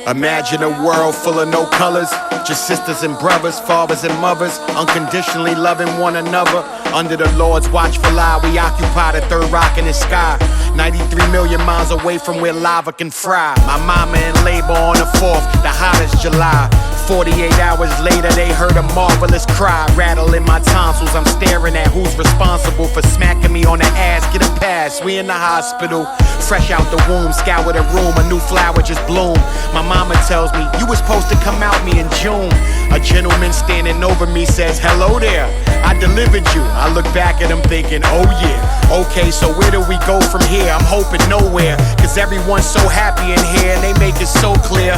Imagine a world full of no colors, just sisters and brothers, fathers and mothers, unconditionally loving one another. Under the Lord's watchful eye, we occupy the third rock in the sky, 93 million miles away from where lava can fry. My mama in labor on the 4th, the hottest July. 48 hours later, they heard a marvelous cry, rattle in my tonsils. I'm staring at who's responsible for smacking me on the ass. Get a pass, we in the hospital, fresh out the womb, scour the room, a new flower just bloomed. My mama tells me, you were supposed to come out me in June. A gentleman standing over me says, hello there, I delivered you. I look back at him thinking, oh yeah, okay, so where do we go from here? I'm hoping nowhere, cause everyone's so happy in here and they make it so clear.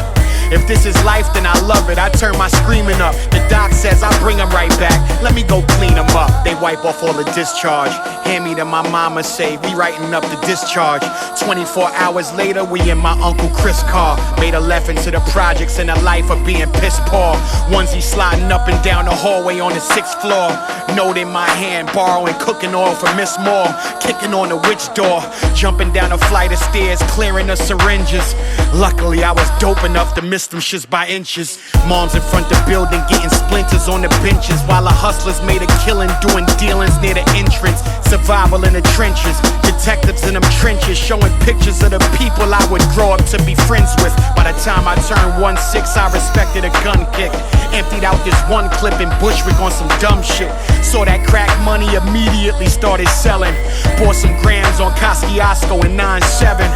If this is life, then I love it. I turn my screaming up. The doc says I'll bring him right back. Let me go clean him up. They wipe off all the discharge. Hand me to my mama, say we writing up the discharge. 24 hours later, we in my Uncle Chris' car. Made a left into the projects in the life of being piss poor. Onesie sliding up and down the hallway on the 6th floor. Note in my hand, borrowing cooking oil from Miss Moore. Kicking on the witch door. Jumping down a flight of stairs, clearing the syringes. Luckily, I was dope enough to miss them shits by inches. Moms in front the building getting splinters on the benches, while the hustlers made a killing doing dealings near the entrance. Survival in the trenches, detectives in them trenches, showing pictures of the people I would grow up to be friends with. By the time I turned 16, I respected a gun kick. Emptied out this one clip in Bushwick on some dumb shit. Saw that crack money, immediately started selling. Bought some grams on Kosciuszko in 9-7.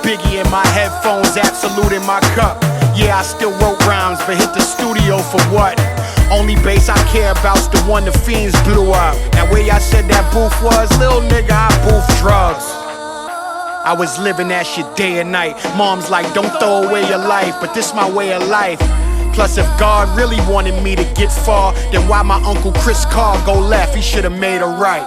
Biggie in my headphones, Absolute in my cup. Yeah, I still wrote rhymes, but hit the studio for what? Only bass I care about's the one the fiends blew up. Now where y'all said that booth was, little nigga, I booth drugs. I was living that shit day and night. Mom's like, don't throw away your life, but this my way of life. Plus, if God really wanted me to get far, then why my Uncle Chris' car go left? He should've made a right.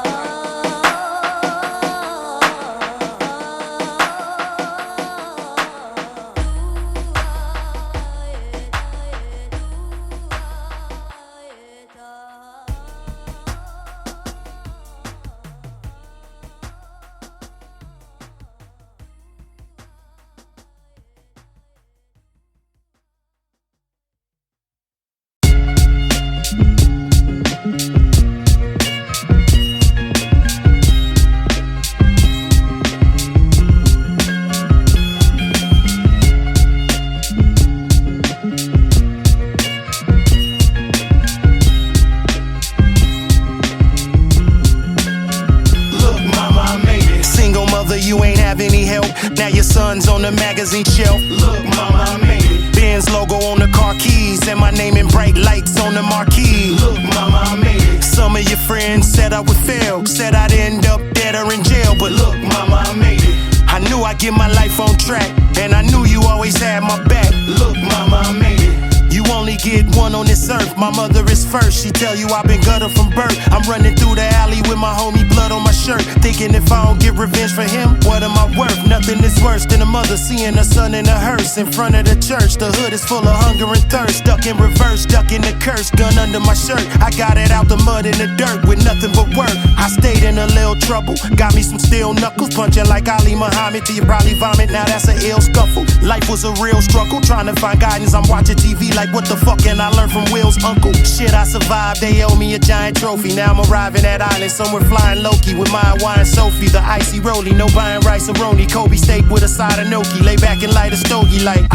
Now your son's on the magazine shelf. Look, mama, I made it. Benz logo on the car keys and my name in bright lights on the marquee. Look, mama, I made it. Some of your friends said I would fail, said I'd end up dead or in jail, but look, mama, I made it. I knew I'd get my life on track, and I knew you always had my back. Look, mama, I made it. You only get one on this earth, my mother is first. She tell you I've been gutter from birth. I'm running through the alley with my homie blood on my shirt, thinking if I don't get revenge for him, what am I worth? Nothing is worse than a mother seeing her son in a hearse in front of the church. The hood is full of hunger and thirst, stuck in reverse, stuck in the curse, gun under my shirt. I got it out the mud and the dirt with nothing but work. I stayed in a little trouble, got me some steel knuckles, punching like Ali Muhammad till you probably vomit. Now that's an ill scuffle. Life was a real struggle, trying to find guidance. I'm watching TV like what the fuck can I learn from Will's uncle? Shit, I survived, they owe me a giant trophy. Now I'm arriving at island somewhere flying low-key with my wine Sophie, the icy rollie, no buying rice and roni. Kobe steak with a side of gnocchi, lay back and light a stogie like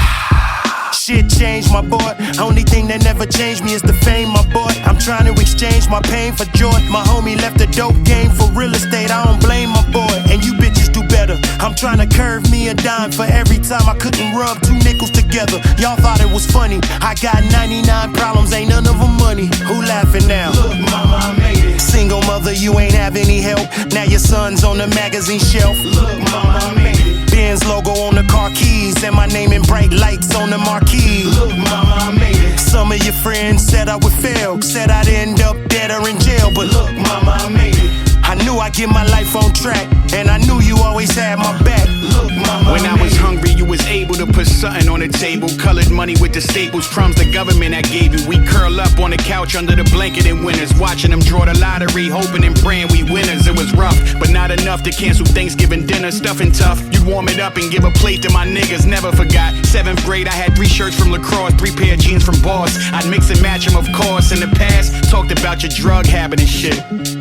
shit changed, my boy. Only thing that never changed me is the fame, my boy. I'm trying to exchange my pain for joy. My homie left the dope game for real estate. I don't blame my boy, and you bitches do better. I'm trying to curve me a dime for every time I couldn't rub two nickels together. Y'all thought it was funny. I got 99 problems, ain't none of them money. Who laughing now? Look, mama, I made it. Single mother, you ain't have any help. Now your son's on the magazine shelf. Look, mama, I made it. Benz logo on the car keys and my name in bright lights on the marquee. Look, mama, I made it. Some of your friends said I would fail, said I'd end up dead or in jail, but look, mama, I made it. I knew I'd get my life on track, and I knew you always had my back. Look, mama, when I was hungry, you was able to put something on the table. Colored money with the staples, crumbs the government that gave you. We curl up on the couch under the blanket in winters, watching them draw the lottery, hoping and praying we winners. It was rough, but not enough to cancel Thanksgiving dinner. Stuffing tough, you'd warm it up and give a plate to my niggas. Never forgot, 7th grade, I had 3 shirts from lacrosse, 3 pair of jeans from Boss. I'd mix and match them, of course. In the past, talked about your drug habit and shit.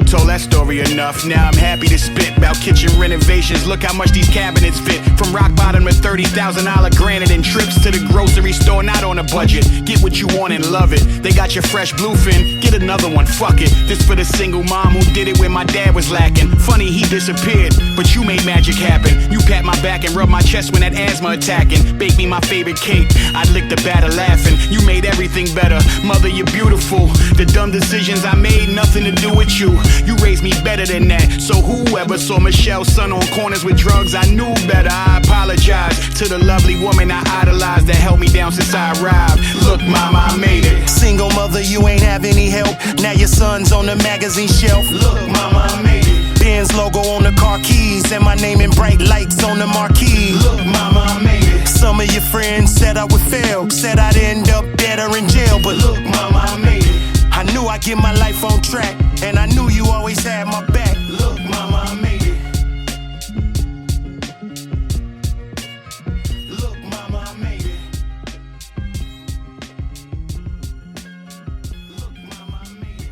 Told that story enough, now I'm happy to spit about kitchen renovations. Look how much these cabinets fit. From rock bottom to $30,000 granite and trips to the grocery store, not on a budget. Get what you want and love it. They got your fresh bluefin, get another one, fuck it. This for the single mom who did it when my dad was lacking. Funny he disappeared, but you made magic happen. You pat my back and rub my chest when that asthma attacking. Bake me my favorite cake, I'd lick the batter laughing. You made everything better, mother you're beautiful. The dumb decisions I made, nothing to do with you. You raised me better than that, so whoever saw Michelle's son on corners with drugs, I knew better. I apologize to the lovely woman I idolized that held me down since I arrived. Look mama, I made it. Single mother, you ain't have any help. Now your son's on the magazine shelf. Look mama, I made it. Benz logo on the car keys, and my name in bright lights on the marquee. Look mama, I made it. Some of your friends said I would fail, said I'd end up dead or in jail, but look mama, I made it. I knew I'd get my life on track, and I knew you always had my back. Look mama, I made it. Look mama, I made it. Look mama, I made it.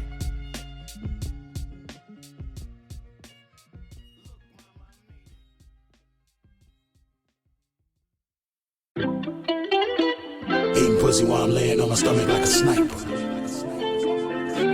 Eating pussy while I'm laying on my stomach like a sniper.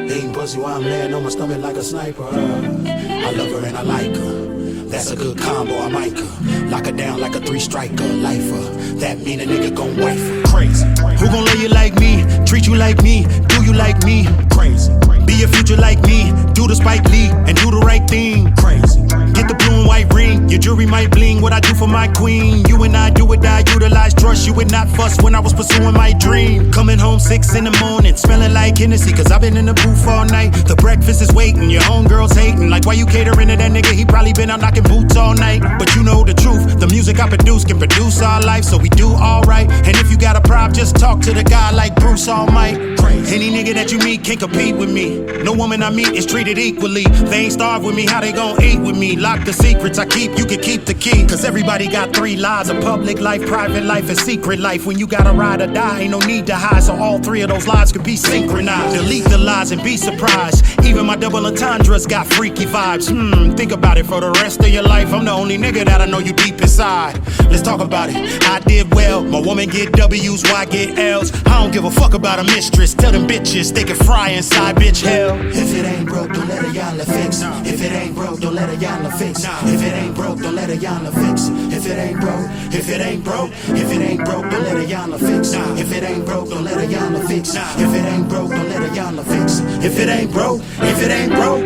Eating pussy while I'm laying on my stomach like a sniper. I love her and I like her. That's a good combo, I might her. Lock her down like a 3-striker, lifer. That mean a nigga gon' wife her. Crazy. Who gon' love you like me? Treat you like me? Do you like me? Crazy. Be a future like me? Do the Spike Lee and do the right thing. Crazy. Get the blue and white ring. Your jewelry might bling. What I do for my queen. You and I do it, I utilize trust. You would not fuss when I was pursuing my dream. Coming home 6 in the morning, smelling like Hennessy, cause I've been in the booth all night. The breakfast is waiting, your homegirl's hating. Like why you catering to that nigga? He probably been out knocking boots all night. But you know the truth, the music I produce can produce our life, so we do alright. And if you got a problem, just talk to the guy like Bruce Almighty. Any nigga that you meet can't compete with me. No woman I meet is treated equally. They ain't starved with me, how they gon' eat with me? Lock the secrets I keep, you can keep the key. Cause everybody got 3 lives, a public life, private life, and secret life. When you gotta ride or die, ain't no need to hide. So all 3 of those lives could be synchronized. Delete the lies and be surprised. Even my double entendres got freaky vibes. Think about it for the rest of your life. I'm the only nigga that I know you deep inside. Let's talk about it. I did well, my woman get W's, why get L's? I don't give a fuck about a mistress. Tell them bitches they can fry inside bitch hell. If it ain't broke, don't let a yalla fix it. If it ain't broke, don't let a yalla fix it. If it ain't broke, don't let a yalla fix it. If it ain't broke, if it ain't broke, if it ain't broke, don't let a yalla fix it. If it ain't broke, don't let a yalla fix it. If it ain't broke, don't let a yalla fix it. If it ain't broke, if it ain't broke.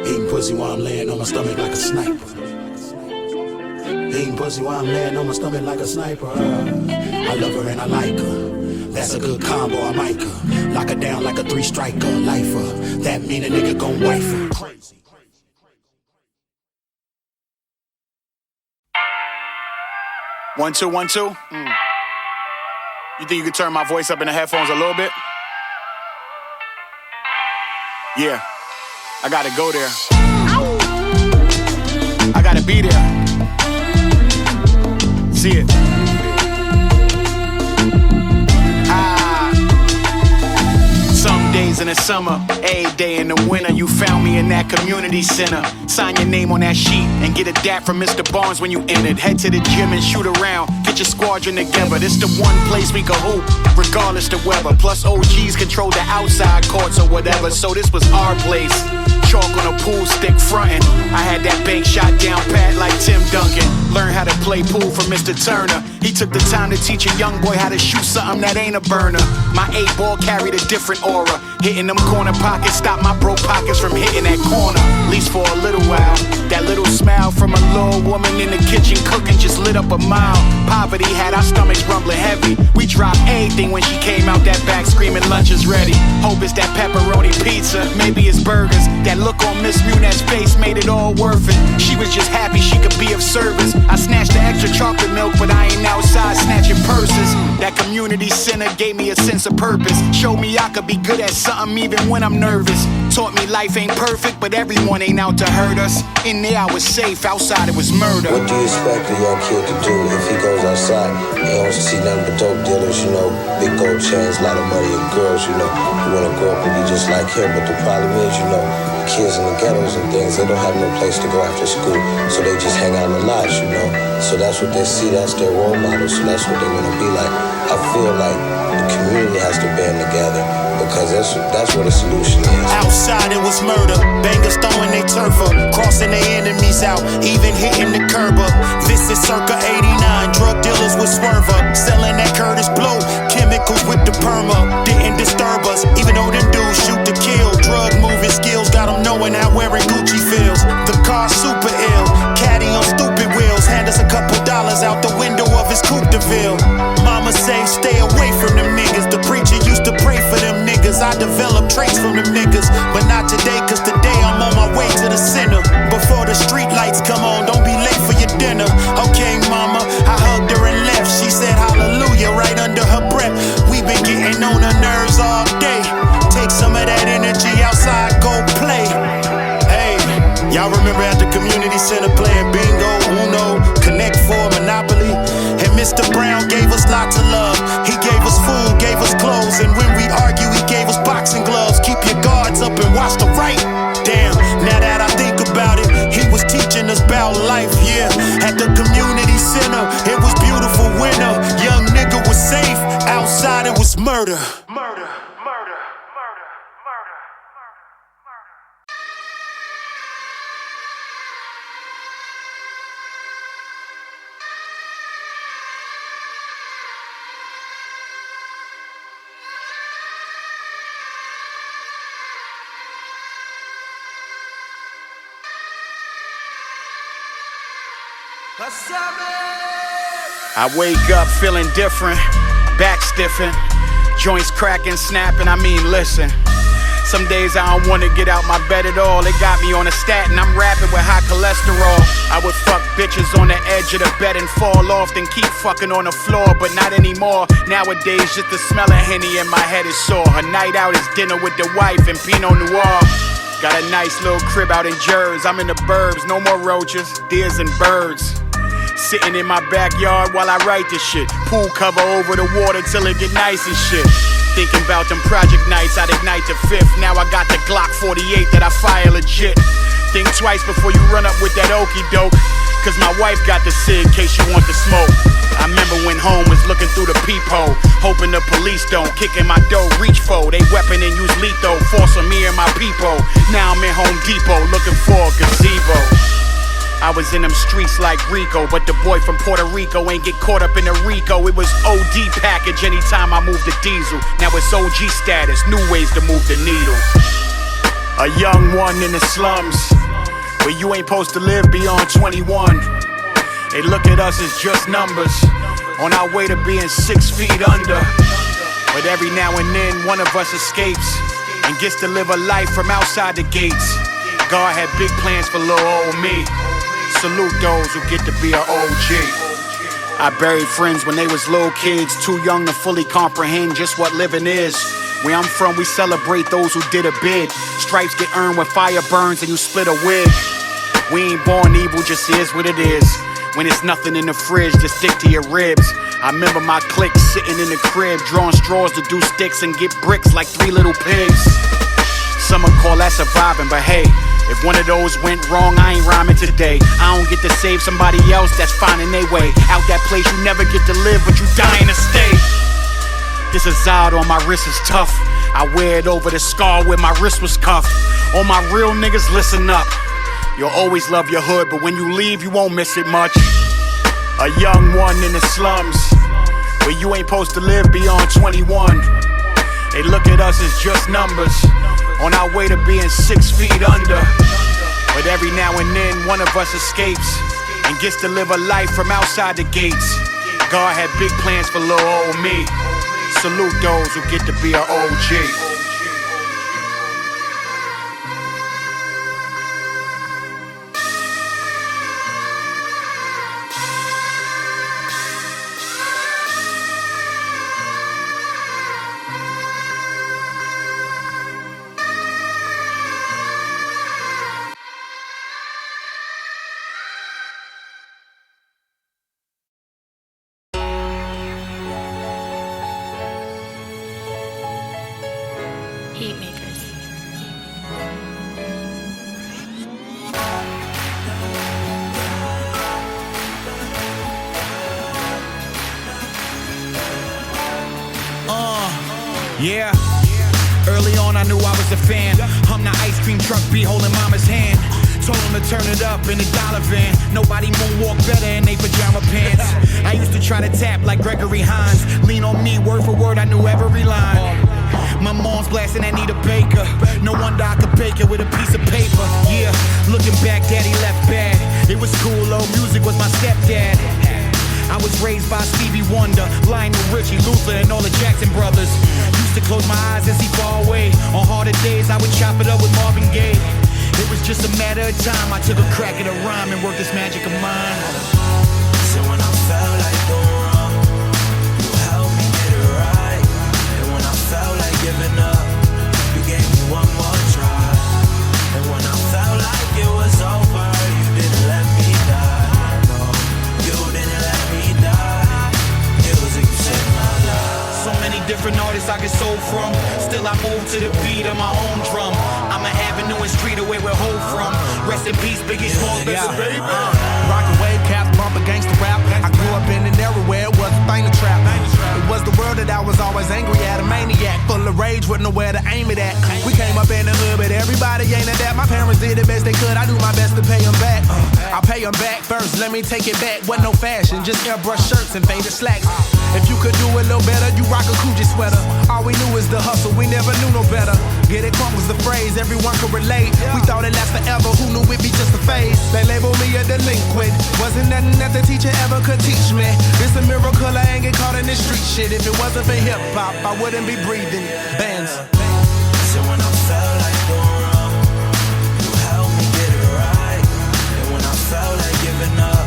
Eating pussy while I'm laying on my stomach like a sniper. Eating pussy while I'm laying on my stomach like a sniper. I love her and I like her. That's a good combo, I might her. Lock her down like a 3-striker, lifer. That mean a nigga gon' wife her. Crazy. One, two, 1, 2. You think you could turn my voice up in the headphones a little bit? Yeah, I gotta go there. I gotta be there. See it. Some days in the summer, every day in the winter, you found me in that community center. Sign your name on that sheet and get a dap from Mr. Barnes when you entered. Head to the gym and shoot around, get your squadron together. This the one place we can hoop, regardless the weather. Plus OGs control the outside courts or whatever, so this was our place. Chalk on a pool stick frontin'. I had that bank shot down pat like Tim Duncan. Learned how to play pool from Mr. Turner. He took the time to teach a young boy how to shoot something that ain't a burner. My 8-ball carried a different aura. Hitting them corner pockets stopped my broke pockets from hitting that corner. At least for a little while. That little smile from a little woman in the kitchen cooking just lit up a mile. Poverty had our stomachs rumbling heavy. We dropped everything when she came out that back screaming lunch is ready. Hope it's that pepperoni pizza, maybe it's burgers. That look on Miss Munet's face made it all worth it. She was just happy she could be of service. I snatched the extra chocolate milk, but I ain't outside snatching purses. That community center gave me a sense of purpose. Showed me I could be good at something even when I'm nervous. Taught me life ain't perfect, but everyone ain't out to hurt us. In there I was safe, outside it was murder. What do you expect a young kid to do if he goes outside and he don't see nothing but dope dealers, you know, big gold chains, a lot of money and girls, you know. You wanna grow up and be just like him, but the problem is, you know, kids in the ghettos and things, they don't have no place to go after school, so they just hang out in the lodge, you know. So that's what they see, that's their role model, so that's what they wanna be like. I feel like the community has to band together, because that's what a solution is. Outside it was murder, bangers throwing they turf up, crossing their enemies out, even hitting the curb up. This is circa 89, drug dealers would swerve up, selling that Curtis Blow, chemicals with the perma. Didn't disturb us, even though them dudes shoot to kill. Drug moving skills got them knowing how wearing Gucci feels. The car super ill, caddy on stupid wheels, hand us a couple dollars out the window of his coupe de ville. Mama say stay away from them niggas, the preacher used to pray for them niggas. I developed traits from them niggas, but not today, cause today I'm on my way to the center. Before the street lights come on, don't be late for your dinner. Okay mama, I hugged her and left, she said hallelujah right under her breath. We been getting on her nerves all day, take some of that energy outside, go play. Hey, y'all remember at the community center playing bingo, Uno, Connect 4, Monopoly? And Mr. Brown gave us lots of love. He gave us food, gave us clothes, and when we argue, he gave us boxing gloves. Keep your guards up and watch the right. Damn, now that I think about it, he was teaching us about life, yeah. At the community center, it was beautiful winter. Young nigga was safe, outside it was murder. Murder. I wake up feeling different, back stiffing, joints cracking, snapping, I mean listen. Some days I don't wanna get out my bed at all. It got me on a statin, I'm rapping with high cholesterol. I would fuck bitches on the edge of the bed and fall off, then keep fucking on the floor, but not anymore. Nowadays just the smell of Henny in my head is sore. A night out is dinner with the wife and Pinot Noir. Got a nice little crib out in Jersey, I'm in the burbs, no more roaches, deers and birds. Sitting in my backyard while I write this shit. Pool cover over the water till it get nice and shit. Thinking about them project nights, I'd ignite the fifth. Now I got the Glock 48 that I fire legit. Think twice before you run up with that okey doke, cause my wife got the cig in case you want the smoke. I remember when home was looking through the peephole, hoping the police don't kick in my dough, reach for they weapon and use lethal, forcing me and my people. Now I'm in Home Depot looking for a gazebo. I was in them streets like Rico, but the boy from Puerto Rico ain't get caught up in the Rico. It was OD package anytime I moved the diesel. Now it's OG status, new ways to move the needle. A young one in the slums, where you ain't supposed to live beyond 21. They look at us as just numbers, on our way to being 6 feet under. But every now and then one of us escapes and gets to live a life from outside the gates. God had big plans for little old me. Salute those who get to be an OG. I buried friends when they was little kids, too young to fully comprehend just what living is. Where I'm from, we celebrate those who did a bid. Stripes get earned when fire burns and you split a wig. We ain't born evil, just is what it is. When it's nothing in the fridge, just stick to your ribs. I remember my clique sitting in the crib, drawing straws to do sticks and get bricks like 3 little pigs. Some would call that surviving, but hey, if one of those went wrong, I ain't rhyming today. I don't get to save somebody else that's finding their way out that place you never get to live, but you dying to stay. This Azad on my wrist is tough. I wear it over the scar where my wrist was cuffed. All my real niggas, listen up. You'll always love your hood, but when you leave, you won't miss it much. A young one in the slums, where you ain't supposed to live beyond 21. They look at us as just numbers, on our way to being 6 feet under. But every now and then one of us escapes and gets to live a life from outside the gates. God had big plans for little old me. Salute those who get to be an OG. Heat makers. Yeah. Early on, I knew I was a fan. Hum the ice cream truck, be holding mama's hand. Told him to turn it up in the dollar van. Nobody moonwalk better in they pajama pants. I used to try to tap like Gregory Hines. Lean on me, word for word, I knew every line. My mom's blasting Anita Baker. No wonder I could bake it with a piece of paper. Yeah, looking back, daddy left bad. It was cool, though, music was my stepdad. I was raised by Stevie Wonder, Lionel Richie, Luther, and all the Jackson brothers. Used to close my eyes and see far away. On harder days, I would chop it up with Marvin Gaye. It was just a matter of time. I took a crack at a rhyme and worked this magic of mine. So when I felt like going wrong, you helped me get it right. And when I felt like giving up, you gave me one more try. And when I felt like it was over, you didn't let me die. No, you didn't let me die. Music, you saved my life. So many different artists I get sold from. Still I move to the beat of my own drum. I'm an avenue and street away where Ho from. Rest in peace, Biggie Smalls, baby. Rockin' wave caps, bumpin' gangsta rap. I grew up in an era where it was a thing to trap. It was the world that I was always angry at. A maniac, full of rage, with nowhere to aim it at. We came up in the hood, but everybody ain't at that. My parents did the best they could, I do my best to pay them back. I pay them back first, let me take it back. Wasn't no fashion, just airbrush shirts and faded slacks. If you could do it a little better, you rock a Coogee sweater. All we knew is the hustle, we never knew no better. Get it crunk was the phrase, everyone could relate. We thought it lasted forever, who knew it'd be just a phase? They labeled me a delinquent, wasn't nothing that the teacher ever could teach me. It's a miracle I ain't get caught in this street shit. If it wasn't for hip hop, I wouldn't be breathing bands. So when I felt like going wrong, you helped me get it right. And when I felt like giving up,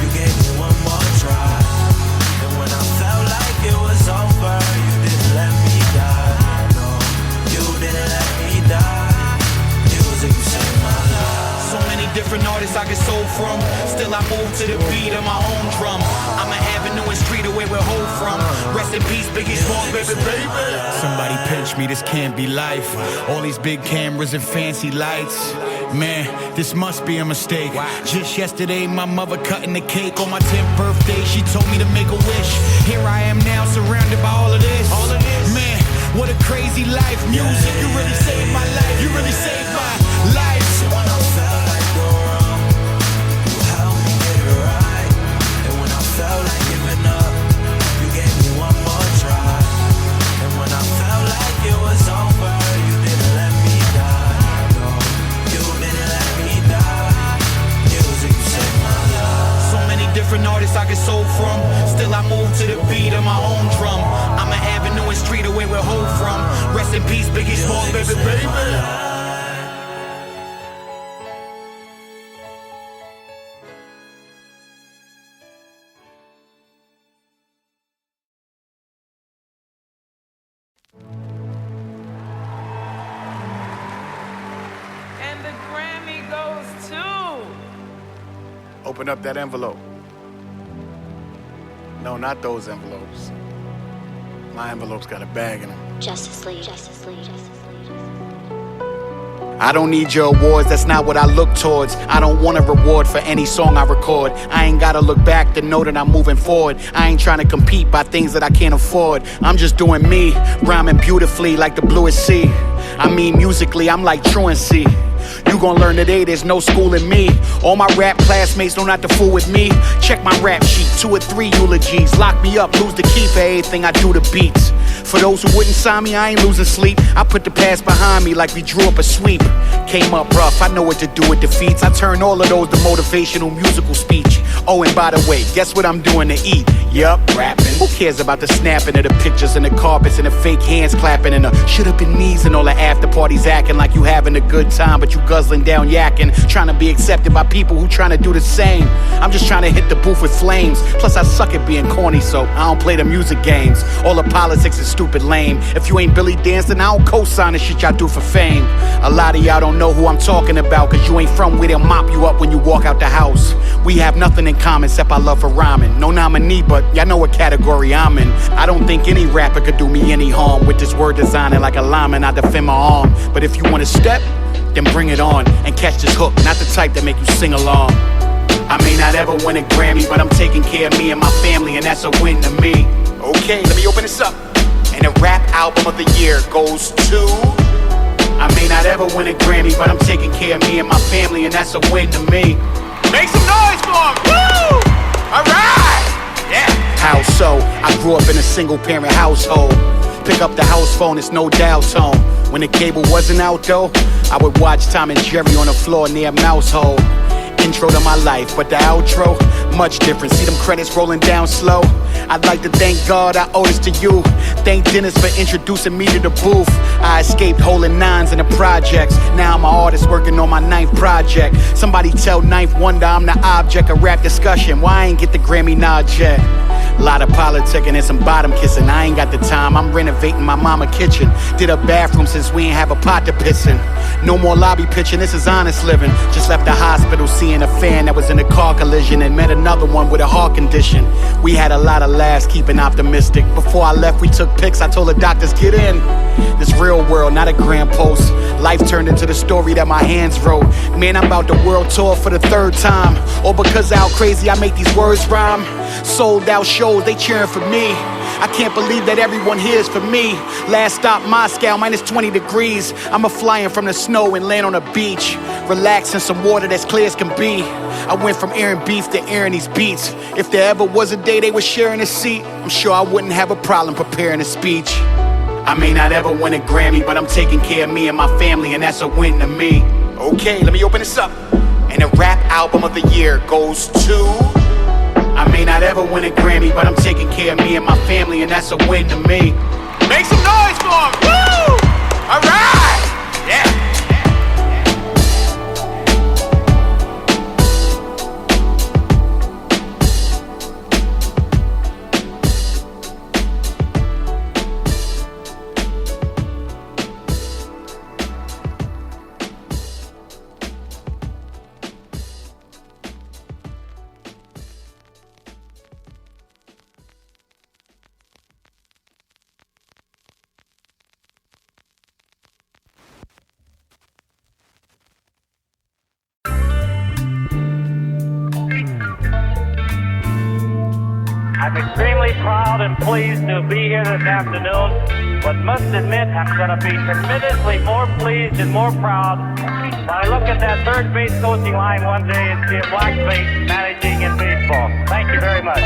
you gave me one more try. And when I felt like it was over, you didn't let me die. No, you didn't let me die. Music, you saved my life. So many different artists I get sold from. Still I move to the beat of my own drum. I'm an avenue and street away where Ho from. Rest in peace, Biggie Smalls, baby. Somebody pinch me, this can't be life. All these big cameras and fancy lights. Man, this must be a mistake. Just yesterday, my mother cutting the cake. On my 10th birthday, she told me to make a wish. Here I am now, surrounded by all of this. Man, what a crazy life. Music, you really saved my life. You really saved my life. So when I felt like going wrong, you helped me get it right. And when I felt like giving up, you gave me one more try. And when I felt like it was over, you didn't let me die. No, you didn't let me die. Music, you saved my life. So many different artists I get sold from. Still I move to the beat of my own drum. I'm an avenue and street away where Ho from. Rest in peace, Biggie Smalls, baby. And the Grammy goes to... Open up that envelope. No, not those envelopes. My envelope's got a bag in them. Justice League. Justice League. Justice League. I don't need your awards, that's not what I look towards. I don't want a reward for any song I record. I ain't gotta look back to know that I'm moving forward. I ain't trying to compete by things that I can't afford. I'm just doing me, rhyming beautifully like the bluest sea. I mean musically, I'm like truancy. You gon' learn today, there's no school in me. All my rap classmates don't have to fool with me. Check my rap sheet, 2 or 3 eulogies. Lock me up, lose the key for everything I do to beats. For those who wouldn't sign me, I ain't losing sleep. I put the past behind me like we drew up a sweep. Came up rough, I know what to do with defeats. I turn all of those to motivational musical speech. Oh, and by the way, guess what I'm doing to eat? Yup, rapping. Who cares about the snapping of the pictures and the carpets and the fake hands clapping and the shut up in knees and all the after parties acting like you having a good time, but you guzzling down yakking, trying to be accepted by people who trying to do the same. I'm just trying to hit the booth with flames. Plus I suck at being corny, so I don't play the music games. All the politics is stupid lame. If you ain't Billy dancing, I don't co-sign the shit y'all do for fame. A lot of y'all don't know who I'm talking about, cause you ain't from where they'll mop you up when you walk out the house. We have nothing in common except our love for rhyming. No nominee, but y'all know what category I'm in. I don't think any rapper could do me any harm. With this word designing like a lineman, I defend my arm. But if you wanna step, then bring it on and catch this hook, not the type that make you sing along. I may not ever win a Grammy, but I'm taking care of me and my family, and that's a win to me. Okay, let me open this up. And the rap album of the year goes to... I may not ever win a Grammy, but I'm taking care of me and my family, and that's a win to me. Make some noise for him! Woo! Alright! Yeah! How so? I grew up in a single-parent household. Pick up the house phone, it's no dial tone. When the cable wasn't out though, I would watch Tom and Jerry on the floor near Mouse Hole. Intro to my life, but the outro, much different. See them credits rolling down slow. I'd like to thank God I owe this to you. Thank Dennis for introducing me to the booth. I escaped holding nines in the projects. Now I'm an artist working on my 9th project. Somebody tell Ninth Wonder I'm the object of rap discussion. Why I ain't get the Grammy nod yet? Lot of politicking and some bottom kissing. I ain't got the time, I'm renovating my mama kitchen. Did a bathroom since we ain't have a pot to piss in. No more lobby pitching, this is honest living. Just left the hospital seeing a fan that was in a car collision, and met another one with a heart condition. We had a lot of laughs, keeping optimistic. Before I left, we took pics, I told the doctors, get in. This real world, not a grand post. Life turned into the story that my hands wrote. Man, I'm about the world tour for the 3rd time. Or because of how crazy I make these words rhyme. Sold out shows, they cheering for me. I can't believe that everyone here is for me. Last stop Moscow, minus 20 degrees. I'm a-flying from the snow and land on a beach. Relax in some water that's clear as can be. I went from airing beef to airing these beats. If there ever was a day they were sharing a seat, I'm sure I wouldn't have a problem preparing a speech. I may not ever win a Grammy, but I'm taking care of me and my family, and that's a win to me. Okay, let me open this up. And the rap album of the year goes to... I may not ever win a Grammy, but I'm taking care of me and my family, and that's a win to me. Make some noise for him! Woo! Alright! Yeah! I'm extremely proud and pleased to be here this afternoon, but must admit I'm going to be tremendously more pleased and more proud when I look at that third base coaching line one day and see a black face managing in baseball. Thank you very much.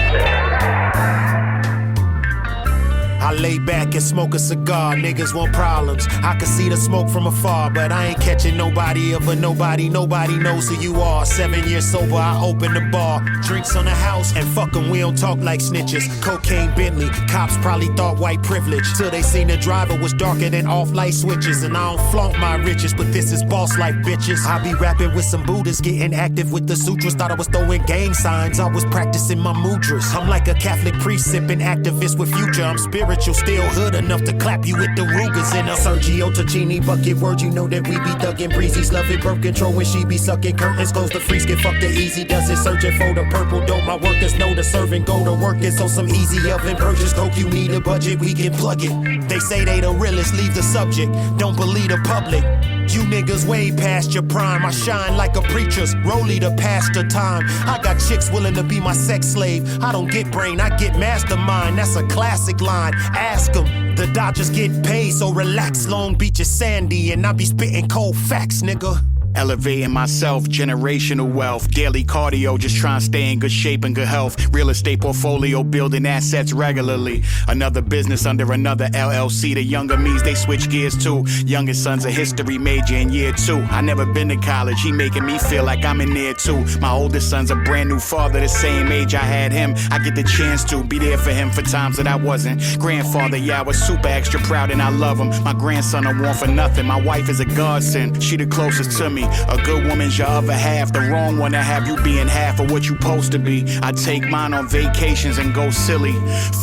I lay back and smoke a cigar, niggas want problems. I can see the smoke from afar, but I ain't catching nobody of a nobody. Nobody knows who you are. 7 years sober, I open the bar. Drinks on the house, and fuck 'em, we don't talk like snitches. Cocaine Bentley, cops probably thought white privilege. Till they seen the driver was darker than off-light switches. And I don't flaunt my riches, but this is boss life, bitches. I be rapping with some Buddhists, getting active with the sutras. Thought I was throwing gang signs, I was practicing my mudras. I'm like a Catholic priest, sipping activist with future. I'm spiritual, still hood enough to clap you with the Rugas in a Sergio Tacchini bucket word. You know that we be thuggin' breezies, love it, birth control when she be sucking curtains. Close the freaks, get fucked the easy. Does it searching for the purple dope? My workers know the serving, go to work. It's on some easy oven purchase coke. You need a budget, we can plug it. They say they the realest, leave the subject. Don't believe the public. You niggas way past your prime. I shine like a preacher's rollie to pass the time. I got chicks willing to be my sex slave. I don't get brain, I get mastermind. That's a classic line. Ask them. The Dodgers get paid, so relax. Long Beach is sandy, and I be spitting cold facts, nigga. Elevating myself, generational wealth. Daily cardio, just trying to stay in good shape and good health. Real estate portfolio, building assets regularly. Another business under another LLC. The younger me's, they switch gears too. Youngest son's a history major in year 2. I never been to college, he making me feel like I'm in there too. My oldest son's a brand new father, the same age I had him. I get the chance to be there for him for times that I wasn't. Grandfather, yeah, I was super extra proud and I love him. My grandson I want for nothing. My wife is a godsend, she the closest to me. A good woman's your other half, the wrong one to have you being half of what you supposed to be. I take mine on vacations and go silly.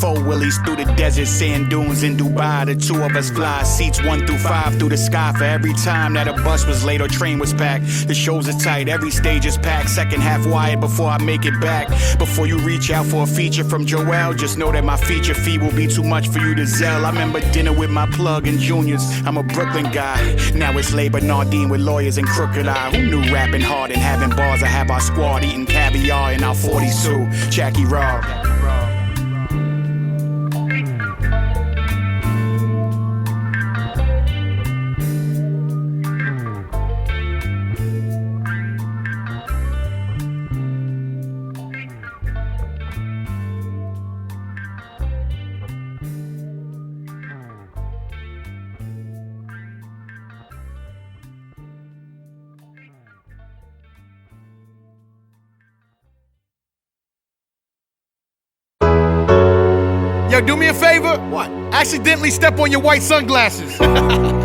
4 willies through the desert, sand dunes in Dubai. The 2 of us fly seats 1 through 5 through the sky for every time that a bus was late or train was packed. The shows are tight, every stage is packed. Second half wired before I make it back. Before you reach out for a feature from Joell, just know that my feature fee will be too much for you to sell. I remember dinner with my plug and juniors. I'm a Brooklyn guy. Now it's Labor Nardine with lawyers and crooked eye. Who knew rapping hard and having bars? I have our squad eating caviar in our 42. Jackie Rob. Yo, do me a favor. What? Accidentally step on your white sunglasses.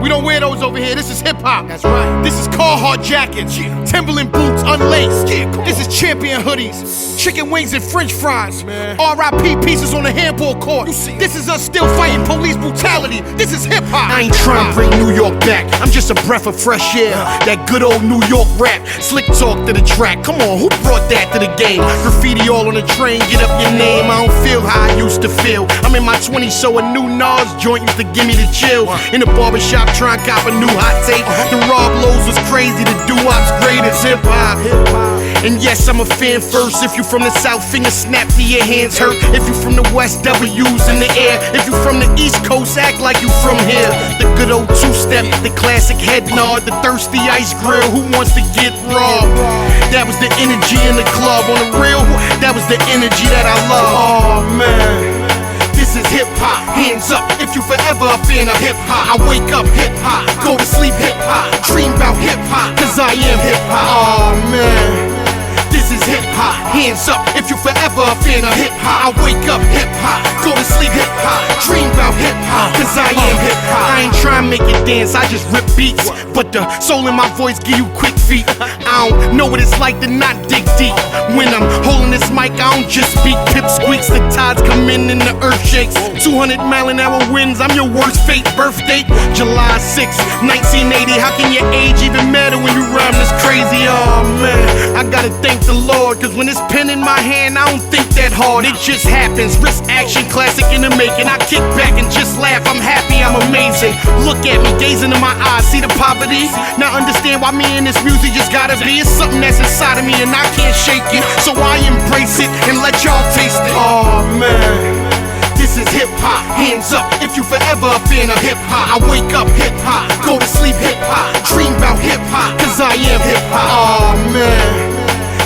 We don't wear those over here. This is hip hop. That's right. This is Carhartt jackets, Timberland boots unlaced. Yeah, come this on. is Champion hoodies, chicken wings and French fries. Man. R.I.P. pieces on the handball court. This is us still fighting police brutality. This is hip hop. I ain't trying to bring New York back. I'm just a breath of fresh air. That good old New York rap, slick talk to the track. Come on, who brought that to the game? Graffiti all on the train, get up your name. I don't feel how I used to feel. I'm in my 20s, so a new Nas joint used to give me the chill. In the barbershop, trying to cop a new hot tape. The Rob Lowe's was crazy, the doo-wop's great as hip hop. And yes, I'm a fan first. If you from the South, finger snap till your hands hurt. If you from the West, W's in the air. If you from the East Coast, act like you from here. The good old two-step, the classic head nod, the thirsty ice grill. Who wants to get robbed? That was the energy in the club. On the real, that was the energy that I love. Oh man. This is hip-hop, hands up if you forever a fan of hip-hop. I wake up hip-hop, go to sleep hip-hop, dream about hip-hop, cause I am hip-hop. Oh man, this is hip-hop, hands up if you forever a fan of hip-hop. I wake up hip-hop, go to sleep hip-hop, dream about hip-hop, cause I am hip-hop. I ain't trying to make it dance, I just rip beats, but the soul in my voice give you quick feet. I don't know what it's like to not dig deep. When I'm holding this mic, I don't just speak. Pip squeaks, the tides come in and the earth shakes. 200-mile-an-hour winds, I'm your worst fate. Birth date, July 6, 1980. How can your age even matter when you rhyme this crazy? Oh man, I gotta thank the Lord, cause when it's pen in my hand, I don't think that hard. It just happens, risk action, classic in the making. I kick back and just laugh, I'm happy, I'm amazing. Look at me, gaze into my eyes, see the poverty? Now understand why me and this music just gotta be. It's something that's inside of me and I can't shake it. So I embrace it and let y'all taste it. Oh man, this is hip-hop, hands up if you forever a fan of hip-hop. I wake up hip-hop, go to sleep hip-hop, dream about hip-hop, cause I am hip-hop. Oh man,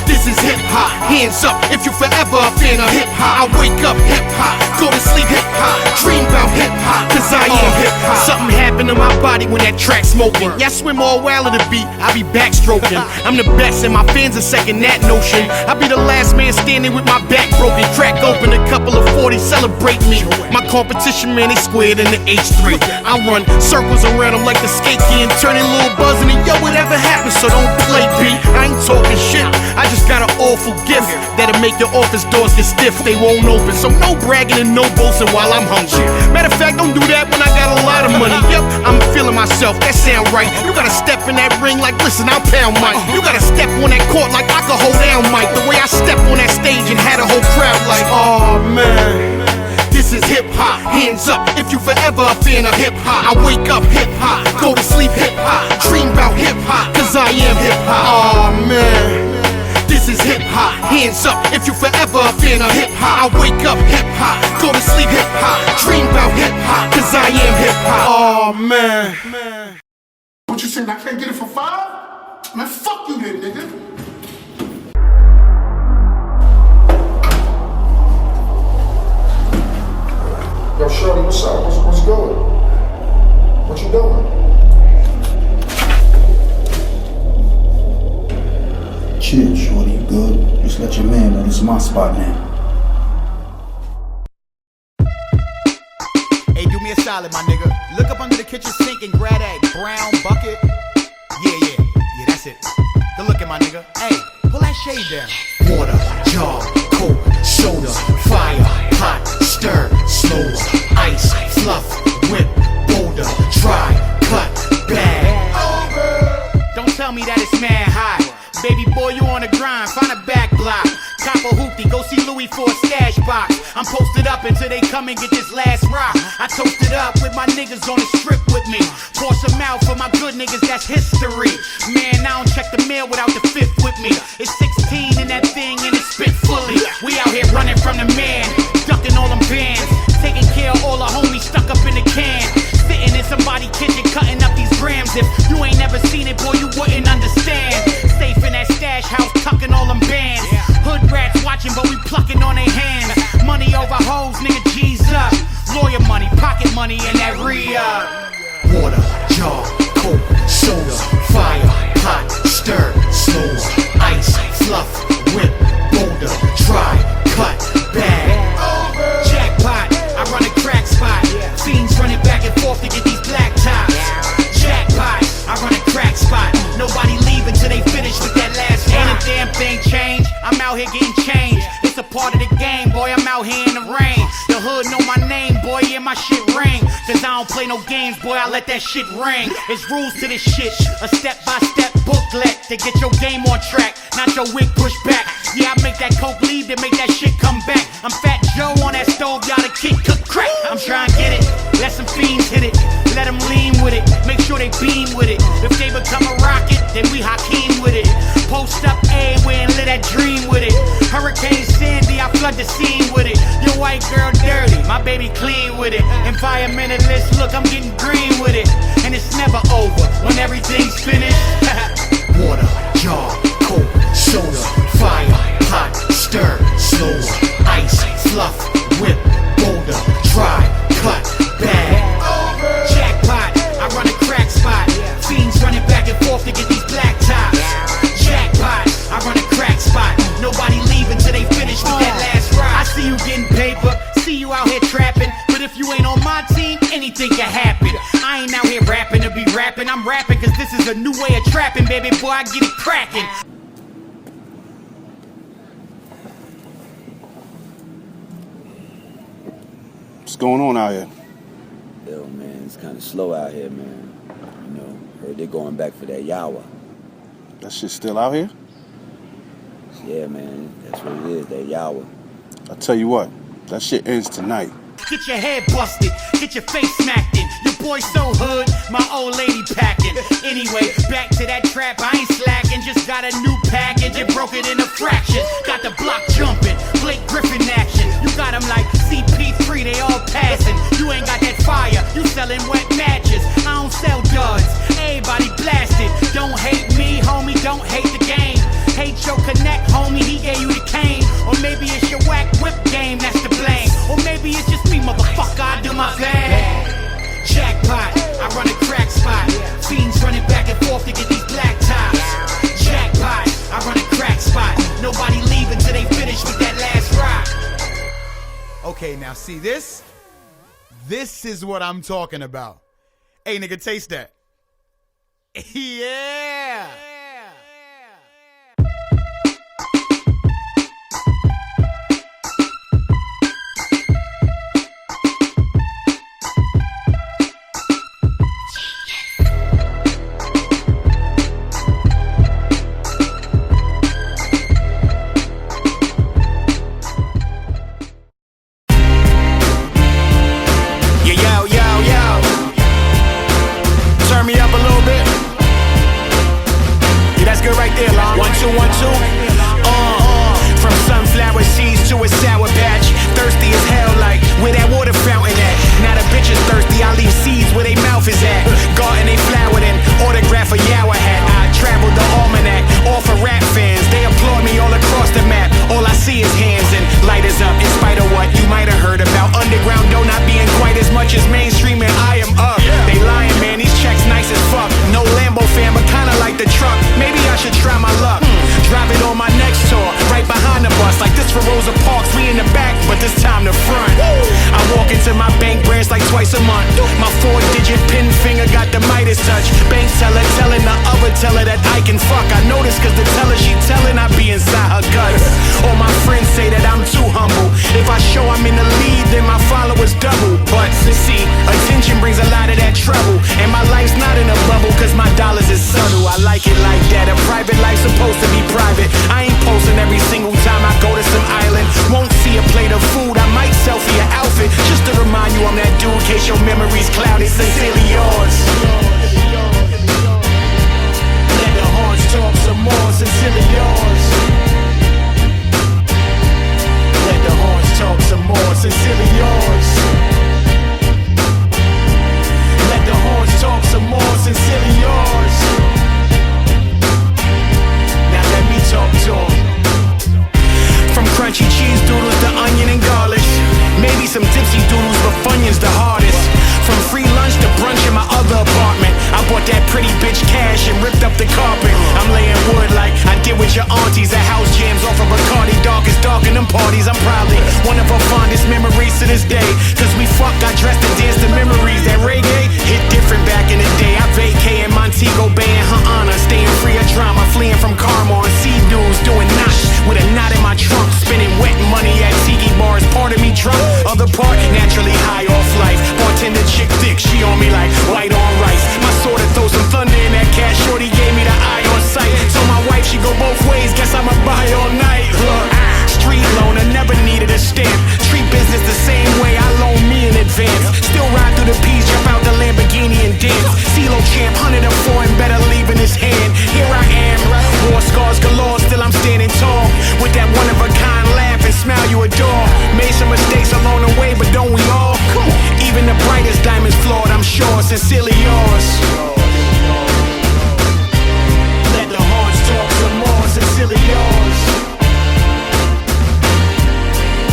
this is hip-hop, hands up if you forever a fan of hip-hop. I wake up hip-hop, go to sleep hip-hop, dream about hip-hop, cause I am hip-hop. Something happened to my body when that track smoking. Yeah, I swim all wild of the beat, I be backstroking. I'm the best and my fans are second that notion. I be the last man standing with my back broken. Crack open, a couple of 40 celebrate me. My competition, man, they squared in the H3. I run circles around them like the skate key and turn a little buzz and yo, whatever happens, so don't play B. I ain't talking shit, I just got an awful gift that'll make your office doors get stiff, they won't open. So no bragging and no boasting while I'm hungry. Matter of fact, don't do that when I got a lot of money. Yep, I'm feeling myself, that sound right. You gotta step in that ring like, listen, I'll pound Mike. You gotta step on that court like I can hold down Mike. The way I step on that stage and had a whole crowd like, oh man. This is hip-hop, hands up if you forever a fan of hip-hop. I wake up hip-hop, go to sleep hip-hop, dream about hip-hop, cause I am hip-hop. Oh man, this is hip-hop, hands up if you forever a fan of hip-hop. I wake up hip-hop, go to sleep hip-hop, dream about hip-hop, cause I am hip-hop. Oh man. What you saying, I can't get it for 5? Man, fuck you then, nigga. Yo, shorty, what's up? What's good? What you doing? Chill, shorty, you good? Just let your man know this is my spot now. Hey, do me a solid, my nigga. Look up under the kitchen sink and grab that brown bucket. Yeah, that's it. shade down. Water, jar, coke, soda, fire, hot, stir, slow, ice, fluff, whip, boulder, dry, cut, bag. Don't tell me that it's mad high. Baby boy, you on the grind, find a back block. Cop a hoopty, go see Louis for a stash box. I'm posted up until they come and get this last rock. I toasted up with my niggas on the strip with me. Pour some out for my good niggas, that's history. Man, I don't check the mail without the fifth with me. It's 16 in that thing and it's spit fully. We out here running from the man, ducking all them bands, taking care of all the homies stuck up in the can. Sitting in somebody's kitchen cutting up these grams. If you ain't never seen it, boy, you wouldn't understand. Safe in that stash house, tucking all them bands. Hood rats watching, but we plucking on their hands. Money over hoes, nigga, G's up. Lawyer money, pocket money, and that re-up. Water, jar, coke, soda, fire, hot, stir, slow, ice, fluff, whip, boulder, dry, cut, bag. Jackpot, I run a crack spot. Fiends running back and forth to get these black tops. Jackpot, I run a crack spot. Nobody leaving till they finish with that last rock. Ain't a damn thing changed, I'm out here getting changed. It's a part of the game, boy, I'm out here in the rain. The hood know my name, boy, yeah, my shit ring. Cause I don't play no games, boy, I let that shit ring. There's rules to this shit, a step-by-step booklet to get your game on track, not your wig pushed back. Yeah, I make that coke leave to make that shit come back. I'm Fat Joe on that stove, y'all the kid cook crack. I'm trying to get it, let some fiends hit it, let them lean with it, make sure they beam with it. If they become a rocket, then we Hakeem with it. Post up A-way and let that dream with it. Hurricane Sandy, I flood the scene with it. Your white girl dirty, my baby clean with it. Environmentalist, look, I'm getting green with it. And it's never over when everything's finished. Water, jar, coke, soda, fire, hot, stir, slow, ice, fluff, whip, boulder, dry, cut, bag. Jackpot, I run a crack spot. Fiends running back and forth to get these black tops. Jackpot, I run a crack spot. Nobody leaving till they finish with that last rock. I see you getting paper, see you out here trapping. But if you ain't on my team, anything can happen. I ain't out here rapping to be rapping. I'm rapping cause this is a new way of trapping, baby boy, I get it cracking. What's going on out here? Yo, man, it's kind of slow out here, man. You know, heard they're going back for that yawa. That shit still out here? Yeah, man, that's what it is, that yawa. I tell you what, that shit ends tonight. Get your head busted, get your face smacked in. Your boy so hood, my old lady packing. Anyway, back to that trap, I ain't slacking. Just got a new package and broke it into fractions. Got the block jumping, Blake Griffin action. You got them like CP3, they all passing. You ain't got that fire, you selling wet matches. I don't sell duds, everybody blasted. Don't hate me, homie, don't hate the game. Hate your connect, homie, he gave you the cane. Or maybe it's your whack whip game that's to blame. Or maybe it's just me, motherfucker, I do my thing. Jackpot, I run a crack spot. Fiends running back and forth to get these black tops. Jackpot, I run a crack spot. Nobody leaving till they finish with that last rock. Okay, now see this? This is what I'm talking about. Hey, nigga, taste that. Yeah. From sunflower seeds to a sour patch. Thirsty as hell, like where that water fountain at. Now the bitch is thirsty, I leave seeds where they mouth is at. Garden they flowered in, autograph a Yower hat. I traveled the almanac, all for rap fans. They applaud me all across the map. All I see is hands and lighters up. In spite of what you might have heard about underground dough not being quite as much as mainstream, and I am up. They lying, man, these checks nice as fuck. No Lambo fan, but kinda like the truck. Maybe I should try my luck. Drive it on my next tour, right behind the bus. Like this for Rosa Parks, we in the back, but this time the front. I walk into my bank branch like twice a month. My 4-digit pin finger got the Midas touch. Bank teller telling the other tell her that I can fuck. I know this cause the teller she telling I be inside her guts. All my friends say that I'm too humble. If I show I'm in the lead, then my followers double. But see, attention brings a lot of that trouble. And my life's not in a bubble cause my dollars is subtle. I like it like that. A private life's supposed to be private. I ain't posting every single time I go to some island. Won't see a plate of food, I might selfie an outfit. Just to remind you I'm that dude in case your memory's clouded. Sincerely yours. Let the horns talk some more. Sincerely yours. Let the horns talk some more. Sincerely yours. Let the horns talk some more. Sincerely yours. Now let me talk to 'em. From crunchy cheese doodles to onion and garlic. Maybe some dipsy doodles, but Funyun's the hardest. From free lunch to brunch in my other apartment. I bought that pretty bitch cash and ripped up the carpet. I'm laying wood like I did with your aunties at house jams off of Bacardi. Dark is dark in them parties. I'm probably one of her fondest memories to this day. Cause we fuck, got dressed and danced to memories. That reggae hit different back in the day. I vacay in Montego Bay in her honor. Staying free of drama, fleeing from karma. And sea dudes doing knots with a knot in my trunk. Spending wet money at tiki bars. Part of me drunk, other part naturally high off life. Bartender chick thick, she on me like white on rice. My sorta throw some thunder in that cash. Shorty gave me the eye on sight. Told my wife she go both ways. Guess I'ma buy all night. Look, street loaner never needed a stamp. Treat business the same way I loan me in advance. Still ride through the P's, jump out the Lamborghini and dance. CeeLo champ, 100 a foreign, better leave in his hand. Here I am, war scars galore, still I'm standing tall. With that one of a kind laugh and smile you adore. Made some mistakes along the way, but don't we all? Even the brightest diamond's flawed, I'm sure. Sincerely yours. Let the horns talk some more. Sincerely yours.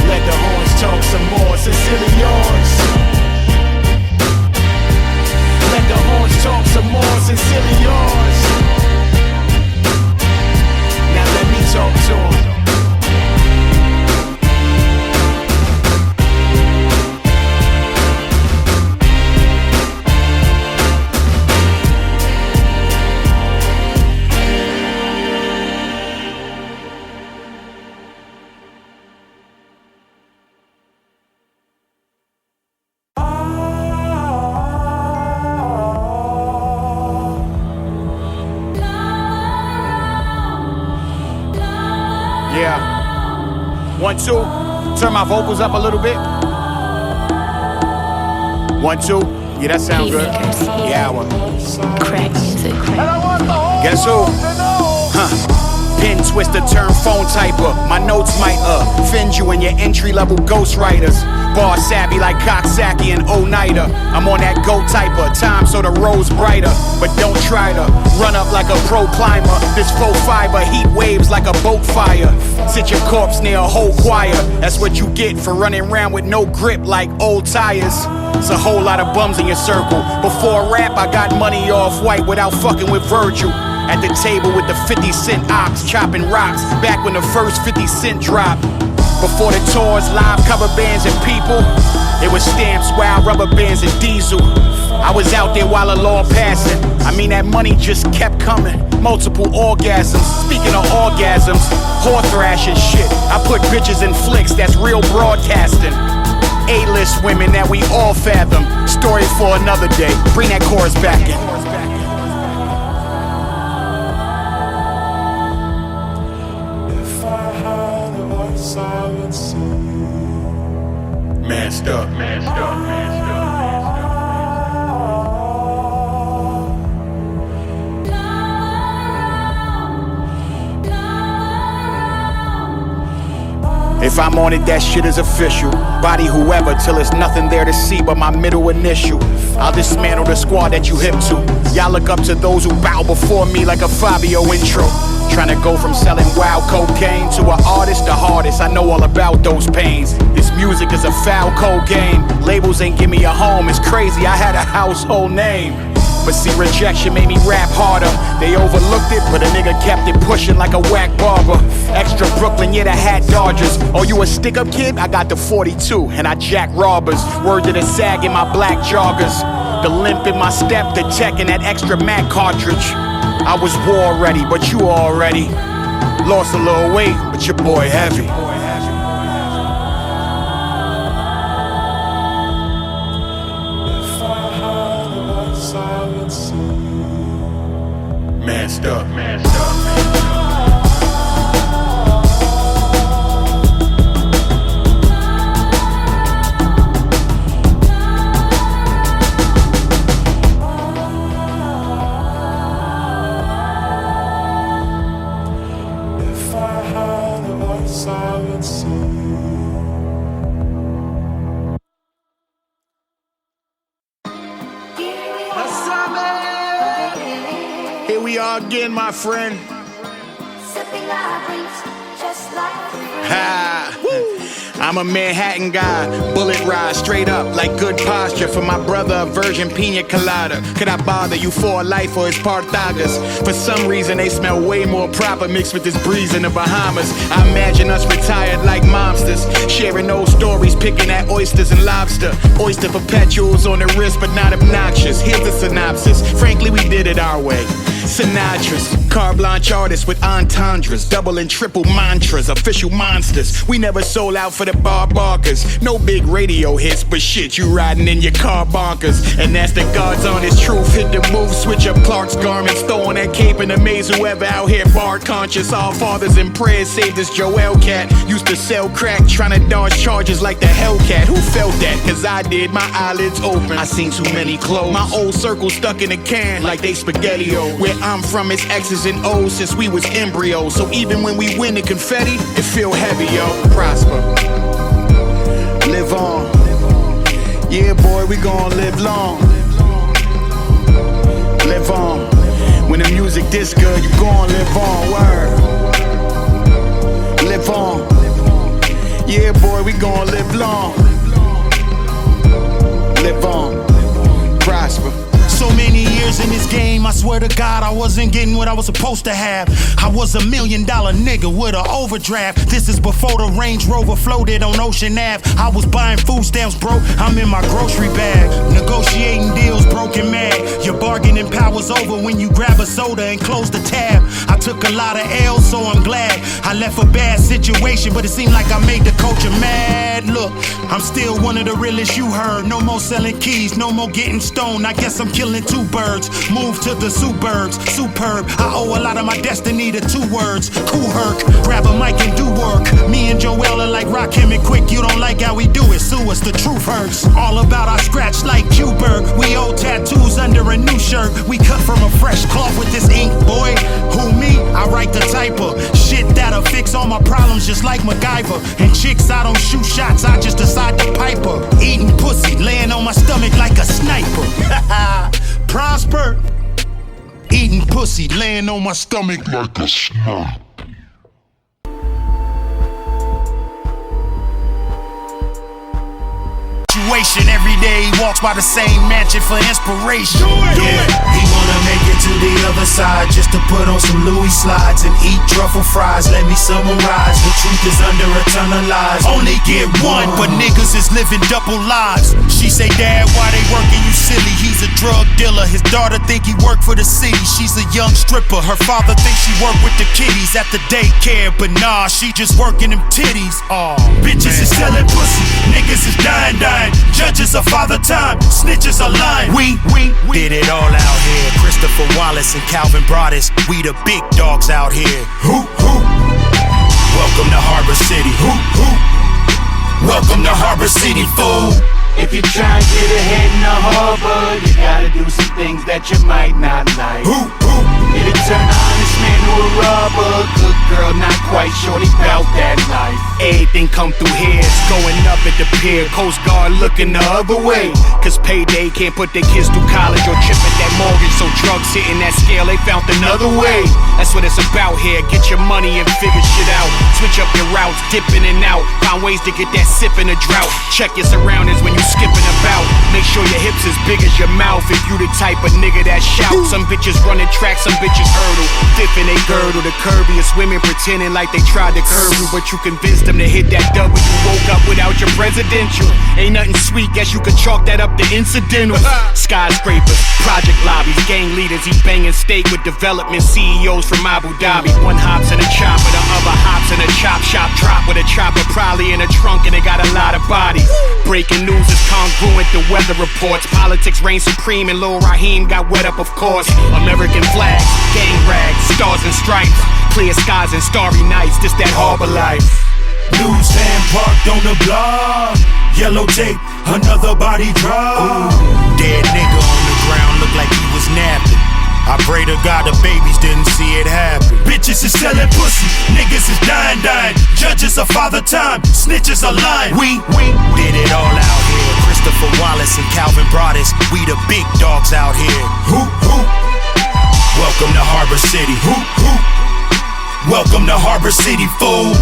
Let the horns talk some more. Sincerely yours. Let the horns talk some more. Sincerely yours. Now let me talk to 'em. Yeah. 1, 2. Turn my vocals up a little bit. 1, 2. Yeah, that sounds good. Yeah, well. Crack music. Guess who? Huh. Pen twister, turn phone typer. My notes might offend you and your entry-level ghostwriters. Bar savvy like Coxsackie and O-Nighter. I'm on that go typer, time so the road's brighter. But don't try to run up like a pro climber. This faux fiber, heat waves like a boat fire. Sit your corpse near a whole choir. That's what you get for running around with no grip like old tires. It's a whole lot of bums in your circle. Before rap, I got money off white without fucking with Virgil. At the table with the 50 cent ox, chopping rocks, back when the first 50 cent dropped. Before the tours, live cover bands and people, it was stamps, wild rubber bands and diesel. I was out there while the law passing. I mean that money just kept coming. Multiple orgasms, speaking of orgasms, whore thrashing shit. I put bitches in flicks, that's real broadcasting. A-list women that we all fathom. Story for another day, bring that chorus back in. Masked up, masked up, masked up. If I'm on it, that shit is official. Body whoever till there's nothing there to see but my middle initial. I'll dismantle the squad that you hip to. Y'all look up to those who bow before me like a Fabio intro. Trying to go from selling wild cocaine to an artist, the hardest. I know all about those pains. This music is a foul cold game. Labels ain't give me a home, it's crazy, I had a household name. But see, rejection made me rap harder. They overlooked it, but a nigga kept it pushing like a whack barber. Extra Brooklyn, yeah, the hat Dodgers. Oh, you a stick-up kid? I got the 42, and I jack robbers. Word to the sag in my black joggers. The limp in my step, the tech in that extra Mac cartridge. I was war ready, but you already lost a little weight, but your boy heavy. Masked up, masked up. Here we are again, my friend. Ha! I'm a Manhattan guy, bullet ride straight up like good posture. For my brother, a virgin pina colada. Could I bother you for a life or his Partagas? For some reason, they smell way more proper mixed with this breeze in the Bahamas. I imagine us retired like mobsters, sharing old stories, picking at oysters and lobster. Oyster perpetuals on the wrist, but not obnoxious. Here's the synopsis. Frankly, we did it our way. Sinatra's, carte blanche artists with entendres, double and triple mantras, official monsters. We never sold out for the bar barkers. No big radio hits, but shit, you riding in your car bonkers. And that's the God's honest truth. Hit the move, switch up Clark's garments, throw on that cape and amaze whoever out here bar conscious. All fathers in prayers saved this Joell cat. Used to sell crack, trying to dodge charges like the Hellcat. Who felt that? Cause I did, my eyelids open. I seen too many clothes. My old circle stuck in a can like they spaghetti-o. Where I'm from, it's X's and O's since we was embryos. So even when we win the confetti, it feel heavy, yo. Prosper, live on. Yeah, boy, we gon' live long. Live on. When the music this good, you gon' live on. Word. Live on. Yeah, boy, we gon' live long. Live on. Prosper. So many years in this game, I swear to God, I wasn't getting what I was supposed to have. I was $1 million nigga with an overdraft. This is before the Range Rover floated on Ocean Ave. I was buying food stamps, bro. I'm in my grocery bag, negotiating deals, broken mad. Your bargaining power's over when you grab a soda and close the tab. I took a lot of L's, so I'm glad I left a bad situation, but it seemed like I made the culture mad. Look, I'm still one of the realest you heard. No more selling keys, no more getting stoned. I guess I'm killing two birds. Move to the suburbs, superb. I owe a lot of my destiny to 2 words. Cool herc, grab a mic and do work. Me and Joell are like rock him and quick. You don't like how we do it, sue us, the truth hurts. All about our scratch like Q-Berg. We old tattoos under a new shirt. We cut from a fresh cloth with this ink, boy. Who me? I write the typer. Shit that'll fix all my problems just like MacGyver. And chicks, I don't shoot shots, I just decide to pipe her. Eating pussy, laying on my stomach like a sniper. Prosper. Eating pussy, laying on my stomach like a sniper. Every day he walks by the same mansion for inspiration. He wanna make it to the other side just to put on some Louis slides and eat truffle fries. Let me summarize, the truth is under a ton of lies. Only get one, but niggas is living double lives. She say, Dad, why they working you silly? He's a drug dealer, his daughter think he work for the city. She's a young stripper, her father thinks she work with the kiddies at the daycare. But nah, she just working them titties. Aw, bitches is selling pussy, niggas is dying. Judges are father time, snitches are lying. We did it all out here. Christopher Wallace and Calvin Broadus, we the big dogs out here. Who? Welcome to Harbor City. Who? Welcome to Harbor City, fool. If you try and get ahead in the harbor, you gotta do some things that you might not like. Who? It'll turn an honest man to a robber. Good girl, not quite shorty bout that life. Everything come through here, it's going up at the pier. Coast Guard looking the other way, cause payday can't put their kids through college or chip at that mortgage. So drugs hitting that scale, they found another way. That's what it's about here, get your money and figure shit out. Switch up your routes, dip in and out. Find ways to get that sip in a drought. Check your surroundings when you skipping about. Make sure your hips as big as your mouth if you the type of nigga that shout. Some bitches running track, some bitches hurdle. Fifth in they girdle, the curviest women pretending like they tried to curb you, but you convinced them to hit that BW woke up without your presidential. Ain't nothing sweet, guess you could chalk that up to incidentals. Skyscrapers, project lobbies, gang leaders eat banging steak with development CEOs from Abu Dhabi. One hops in a chopper, the other hops in a chop shop. Drop with a chopper, probably in a trunk, and they got a lot of bodies. Breaking news is congruent to weather reports. Politics reign supreme and Lil Raheem got wet up, of course. American flags, gang rags, stars and stripes. Clear skies and starry nights, just that harbor life. Newsstand parked on the block. Yellow tape, another body drop. Dead nigga on the ground, looked like he was napping. I pray to God the babies didn't see it happen. Bitches is selling pussy, niggas is dying. Judges are father time, snitches are lying. We did it all out here. Christopher Wallace and Calvin Broadus, we the big dogs out here. Hoop. Welcome to Harbor City. Hoop. Welcome to Harbor City, fool.